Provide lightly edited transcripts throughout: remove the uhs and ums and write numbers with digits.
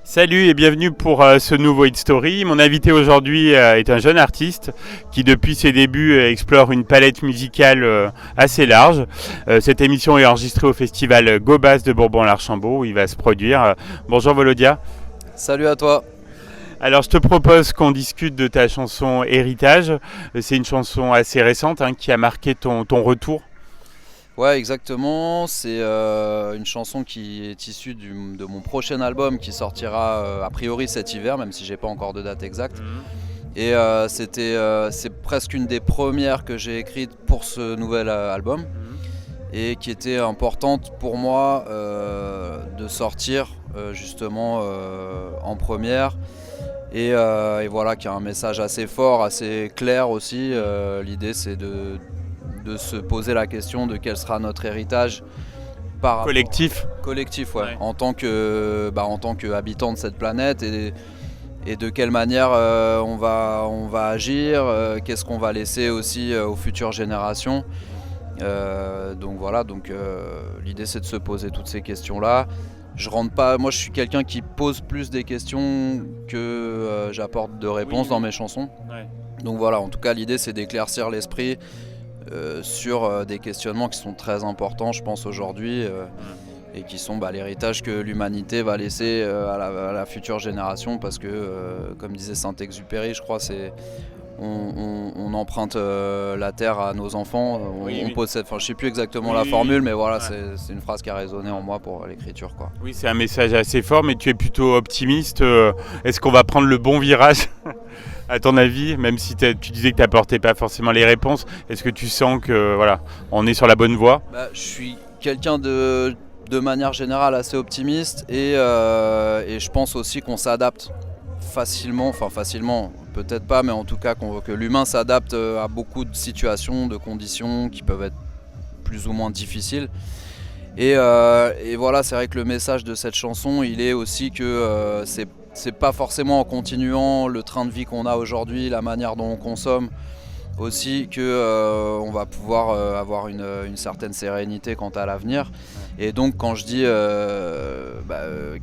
Salut et bienvenue pour ce nouveau Hit Story. Mon invité aujourd'hui est un jeune artiste qui depuis ses débuts explore une palette musicale assez large. Cette émission est enregistrée au festival Gobas de Bourbon-l'Archambault où il va se produire. Bonjour Volodia. Salut à toi. Alors je te propose qu'on discute de ta chanson Héritage. C'est une chanson assez récente qui a marqué ton retour. Ouais, exactement. C'est une chanson qui est issue de mon prochain album qui sortira a priori cet hiver, même si j'ai pas encore de date exacte. Et c'est presque une des premières que j'ai écrites pour ce nouvel album et qui était importante pour moi de sortir justement en première. Et voilà, qui a un message assez fort, assez clair aussi. L'idée c'est de se poser la question de quel sera notre héritage par Collectif. collectif, ouais. En tant que habitant de cette planète et de quelle manière on va agir, qu'est-ce qu'on va laisser aussi aux futures générations. Donc voilà, l'idée c'est de se poser toutes ces questions-là. Je rentre pas, moi je suis quelqu'un qui pose plus des questions que j'apporte de réponses dans mes chansons. Ouais. Donc voilà, en tout cas l'idée c'est d'éclaircir l'esprit sur des questionnements qui sont très importants, je pense, aujourd'hui, et qui sont l'héritage que l'humanité va laisser à la future génération, parce que, comme disait Saint-Exupéry, je crois, on emprunte la terre à nos enfants, on possède, je sais plus exactement la formule, mais voilà, c'est une phrase qui a résonné en moi pour l'écriture, quoi. Oui, c'est un message assez fort, mais tu es plutôt optimiste. Est-ce qu'on va prendre le bon virage à ton avis, même si tu disais que tu n'apportais pas forcément les réponses, est-ce que tu sens que on est sur la bonne voie? Je suis quelqu'un de manière générale assez optimiste et je pense aussi qu'on s'adapte facilement, peut-être pas, mais en tout cas que l'humain s'adapte à beaucoup de situations, de conditions qui peuvent être plus ou moins difficiles. Et voilà, c'est vrai que le message de cette chanson, il est aussi que c'est pas forcément en continuant le train de vie qu'on a aujourd'hui, la manière dont on consomme, aussi que on va pouvoir avoir une certaine sérénité quant à l'avenir. Et donc quand je dis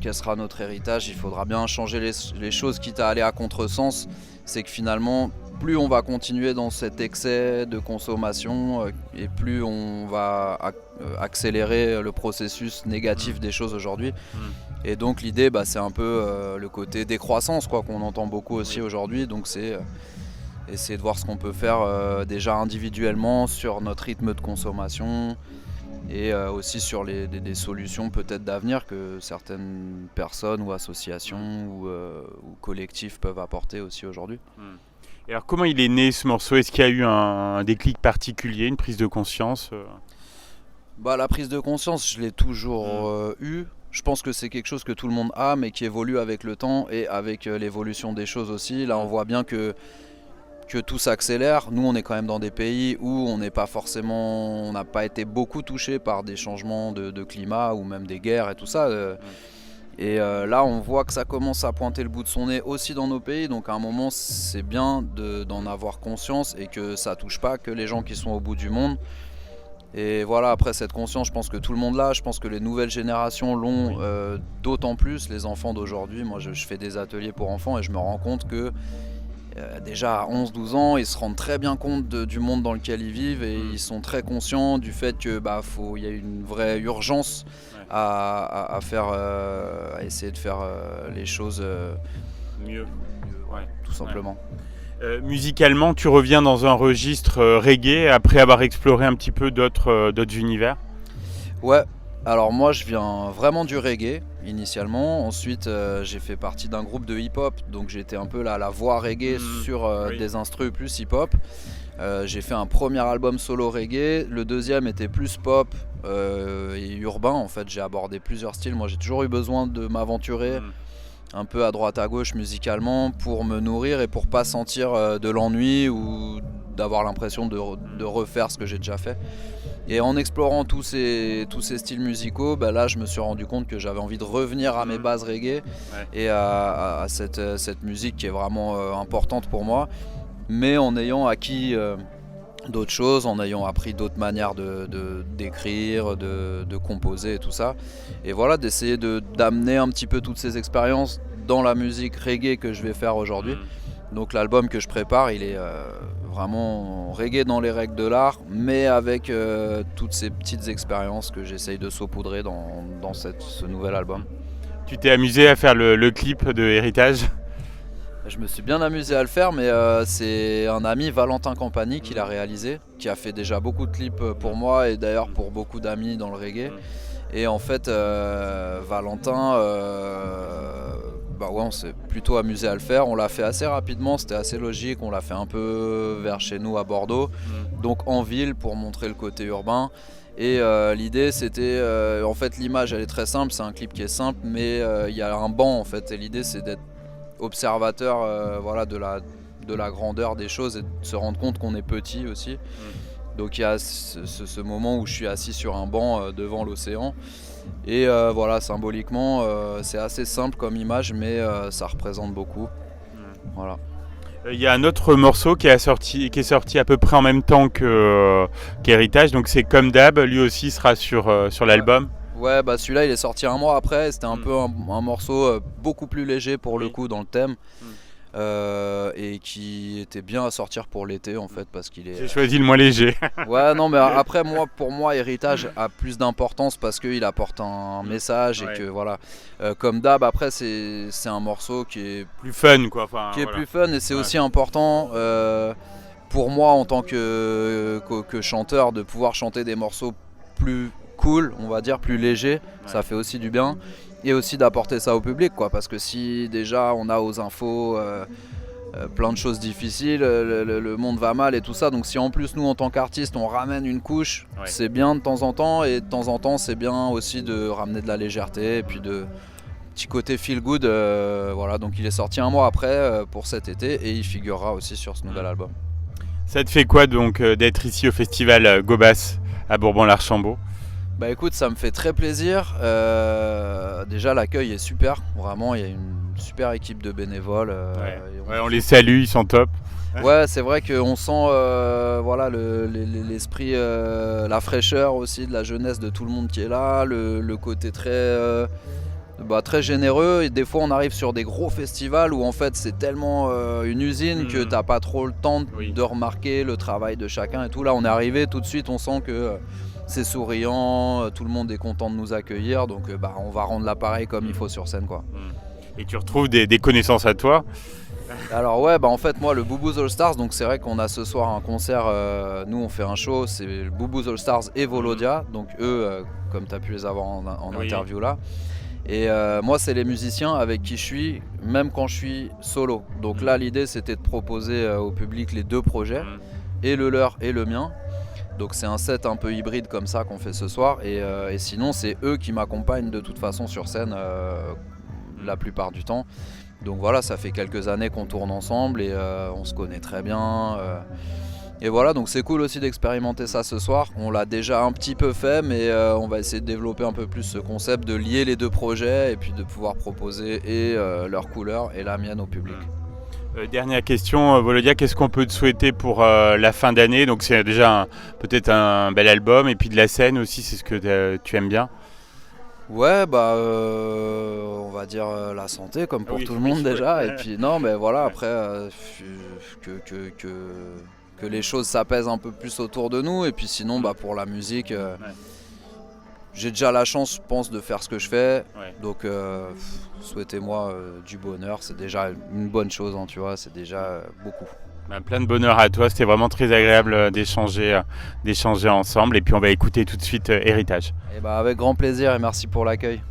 quel sera notre héritage, il faudra bien changer les choses, quitte à aller à contresens. C'est que finalement, plus on va continuer dans cet excès de consommation et plus on va accélérer le processus négatif des choses aujourd'hui. Et donc l'idée, c'est un peu le côté décroissance, quoi, qu'on entend beaucoup aussi aujourd'hui. Donc c'est essayer de voir ce qu'on peut faire déjà individuellement sur notre rythme de consommation et aussi sur des solutions peut-être d'avenir que certaines personnes ou associations ou collectifs peuvent apporter aussi aujourd'hui. Et alors comment il est né ce morceau? Est-ce qu'il y a eu un déclic particulier, une prise de conscience? La prise de conscience, je l'ai toujours eu. Je pense que c'est quelque chose que tout le monde a, mais qui évolue avec le temps et avec l'évolution des choses aussi. Là, on voit bien que tout s'accélère. Nous, on est quand même dans des pays où on n'a pas été beaucoup touché par des changements de climat ou même des guerres et tout ça. Et là, on voit que ça commence à pointer le bout de son nez aussi dans nos pays. Donc à un moment, c'est bien d'en avoir conscience et que ça touche pas que les gens qui sont au bout du monde. Et voilà, après cette conscience, je pense que tout le monde l'a. Je pense que les nouvelles générations l'ont d'autant plus. Les enfants d'aujourd'hui, moi je fais des ateliers pour enfants et je me rends compte que déjà à 11-12 ans, ils se rendent très bien compte du monde dans lequel ils vivent et ils sont très conscients du fait que y a une vraie urgence à essayer de faire les choses Mieux. tout simplement. Musicalement, tu reviens dans un registre reggae après avoir exploré un petit peu d'autres univers? Ouais, alors moi je viens vraiment du reggae initialement. Ensuite j'ai fait partie d'un groupe de hip-hop, donc j'étais un peu la voix reggae sur des instrus plus hip-hop. J'ai fait un premier album solo reggae, le deuxième était plus pop et urbain. En fait, j'ai abordé plusieurs styles. Moi j'ai toujours eu besoin de m'aventurer un peu à droite à gauche musicalement pour me nourrir et pour pas sentir de l'ennui ou d'avoir l'impression de refaire ce que j'ai déjà fait. Et en explorant tous ces styles musicaux, là je me suis rendu compte que j'avais envie de revenir à mes bases reggae et à cette musique qui est vraiment importante pour moi, mais en ayant acquis d'autres choses, en ayant appris d'autres manières d'écrire, de composer et tout ça. Et voilà, d'essayer d'amener un petit peu toutes ces expériences dans la musique reggae que je vais faire aujourd'hui. Donc l'album que je prépare, il est vraiment reggae dans les règles de l'art, mais avec toutes ces petites expériences que j'essaye de saupoudrer dans ce nouvel album. Tu t'es amusé à faire le clip de Héritage ? Je me suis bien amusé à le faire, mais c'est un ami, Valentin Campani, qui l'a réalisé, qui a fait déjà beaucoup de clips pour moi et d'ailleurs pour beaucoup d'amis dans le reggae. Et en fait, Valentin, on s'est plutôt amusé à le faire. On l'a fait assez rapidement, c'était assez logique. On l'a fait un peu vers chez nous à Bordeaux, donc en ville pour montrer le côté urbain. Et l'idée c'était, en fait l'image elle est très simple, c'est un clip qui est simple, mais il y a un banc en fait. Et l'idée c'est d'être observateur de la grandeur des choses et de se rendre compte qu'on est petit aussi. Donc il y a ce moment où je suis assis sur un banc devant l'océan. Et symboliquement, c'est assez simple comme image, mais ça représente beaucoup. Voilà. Il y a un autre morceau qui est sorti à peu près en même temps qu'Héritage, donc c'est Comme d'hab, lui aussi sera sur l'album. Ouais, celui-là il est sorti un mois après, c'était un peu un morceau beaucoup plus léger pour le coup dans le thème. Et qui était bien à sortir pour l'été en fait parce qu'il est... J'ai choisi le moins léger. Ouais non mais après pour moi Héritage a plus d'importance parce qu'il apporte un message et que voilà. Comme d'hab après c'est un morceau qui est plus fun quoi. Plus fun et c'est aussi important pour moi en tant que chanteur de pouvoir chanter des morceaux plus cool, on va dire plus légers, ça fait aussi du bien. Et aussi d'apporter ça au public quoi, parce que si déjà on a aux infos plein de choses difficiles, le monde va mal et tout ça, donc si en plus nous en tant qu'artistes on ramène une couche, c'est bien de temps en temps, et de temps en temps c'est bien aussi de ramener de la légèreté et puis de petit côté feel good, voilà. Donc il est sorti un mois après pour cet été et il figurera aussi sur ce nouvel album. Ça te fait quoi donc d'être ici au festival Gobas à Bourbon-l'Archambault ? Bah écoute, ça me fait très plaisir. Déjà l'accueil est super, vraiment il y a une super équipe de bénévoles. On les salue, ils sont top. Ouais, c'est vrai qu'on sent l'esprit, la fraîcheur aussi de la jeunesse de tout le monde qui est là, le côté très généreux. Et des fois on arrive sur des gros festivals où en fait c'est tellement une usine que t'as pas trop le temps de remarquer le travail de chacun et tout. Là on est arrivé, tout de suite on sent que c'est souriant, tout le monde est content de nous accueillir, donc on va rendre l'appareil comme il faut sur scène quoi. Et tu retrouves des connaissances à toi ? Alors ouais, en fait moi le Booboos All Stars, donc c'est vrai qu'on a ce soir un concert, nous on fait un show, c'est le Booboos All Stars et Volodia, donc eux comme tu as pu les avoir en interview là. Et moi c'est les musiciens avec qui je suis, même quand je suis solo. Donc là l'idée c'était de proposer au public les deux projets, et le leur et le mien. Donc c'est un set un peu hybride comme ça qu'on fait ce soir, et sinon c'est eux qui m'accompagnent de toute façon sur scène la plupart du temps. Donc voilà, ça fait quelques années qu'on tourne ensemble et on se connaît très bien. Et voilà, donc c'est cool aussi d'expérimenter ça ce soir. On l'a déjà un petit peu fait, mais on va essayer de développer un peu plus ce concept de lier les deux projets et puis de pouvoir proposer et leur couleur et la mienne au public. Dernière question, Volodia, qu'est-ce qu'on peut te souhaiter pour la fin d'année ? Donc c'est déjà peut-être un bel album, et puis de la scène aussi, c'est ce que tu aimes bien ? Ouais, on va dire la santé comme pour tout le monde déjà. Et puis non, mais voilà, après que les choses s'apaisent un peu plus autour de nous. Et puis sinon, pour la musique, j'ai déjà la chance, je pense, de faire ce que je fais. Donc souhaitez-moi du bonheur, c'est déjà une bonne chose, hein, tu vois, c'est déjà beaucoup. Plein de bonheur à toi, c'était vraiment très agréable d'échanger ensemble. Et puis on va écouter tout de suite Héritage. Et avec grand plaisir et merci pour l'accueil.